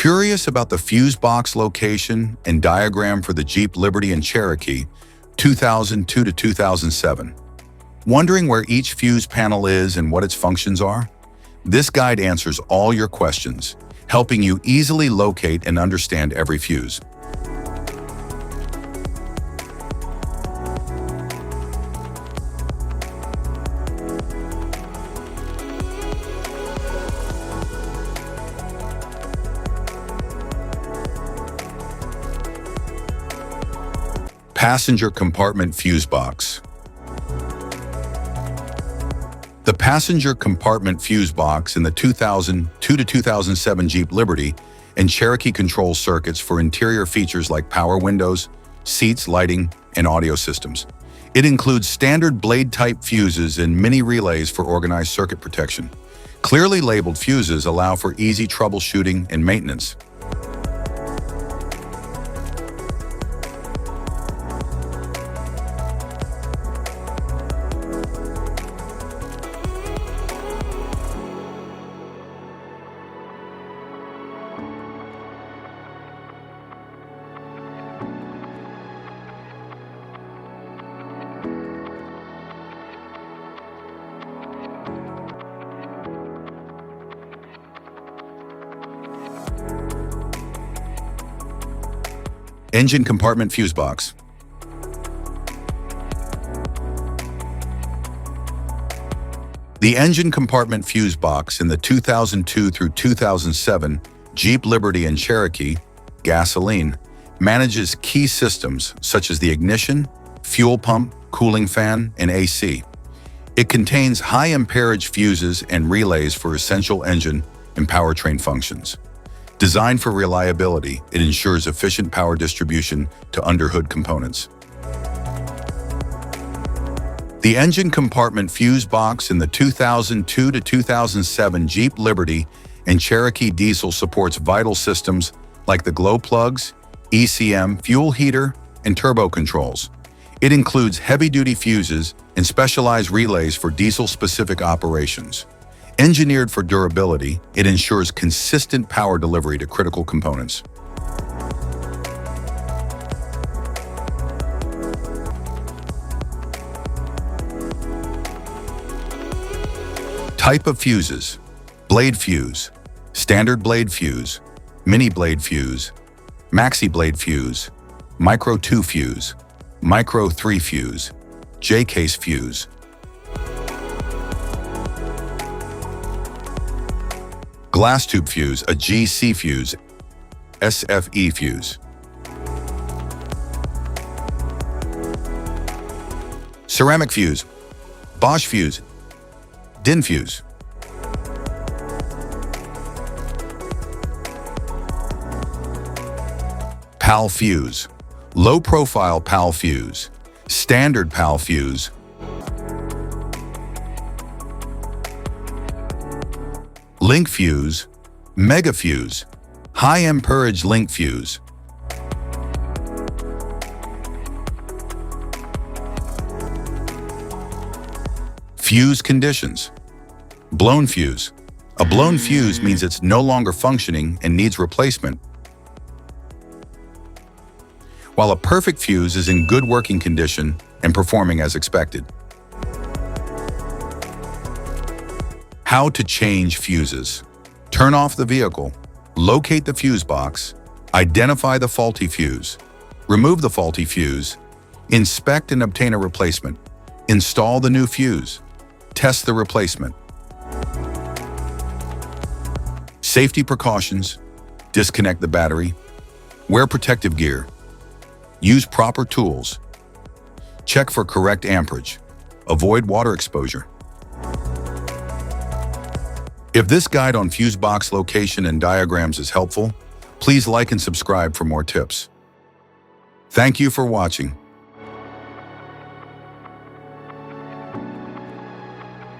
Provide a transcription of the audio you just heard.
Curious about the fuse box location and diagram for the Jeep Liberty and Cherokee 2002 to 2007? Wondering where each fuse panel is and what its functions are? This guide answers all your questions, helping you easily locate and understand every fuse. Passenger compartment fuse box. The passenger compartment fuse box in the 2002 to 2007 Jeep Liberty and Cherokee controls circuits for interior features like power windows, seats, lighting, and audio systems. It includes standard blade-type fuses and mini relays for organized circuit protection. Clearly labeled fuses allow for easy troubleshooting and maintenance. Engine compartment fuse box. The engine compartment fuse box in the 2002 through 2007 Jeep Liberty and Cherokee gasoline manages key systems such as the ignition, fuel pump, cooling fan, and AC. It contains high amperage fuses and relays for essential engine and powertrain functions. Designed for reliability, it ensures efficient power distribution to underhood components. The engine compartment fuse box in the 2002 to 2007 Jeep Liberty and Cherokee diesel supports vital systems like the glow plugs, ECM, fuel heater, and turbo controls. It includes heavy-duty fuses and specialized relays for diesel-specific operations. Engineered for durability, it ensures consistent power delivery to critical components. Type of fuses: blade fuse, standard blade fuse, mini blade fuse, maxi blade fuse, micro 2 fuse, micro 3 fuse, J-case fuse. Glass tube fuse, a GC fuse, SFE fuse. Ceramic fuse, Bosch fuse, DIN fuse. PAL fuse, low profile PAL fuse, standard PAL fuse. Link fuse, mega fuse, high amperage link fuse. Fuse conditions. Blown fuse. A blown fuse means it's no longer functioning and needs replacement, while a perfect fuse is in good working condition and performing as expected. How to change fuses. Turn off the vehicle, locate the fuse box, identify the faulty fuse, remove the faulty fuse, inspect and obtain a replacement, install the new fuse, test the replacement. Safety precautions: disconnect the battery, wear protective gear, use proper tools, check for correct amperage, avoid water exposure. If this guide on fuse box location and diagrams is helpful, please like and subscribe for more tips. Thank you for watching.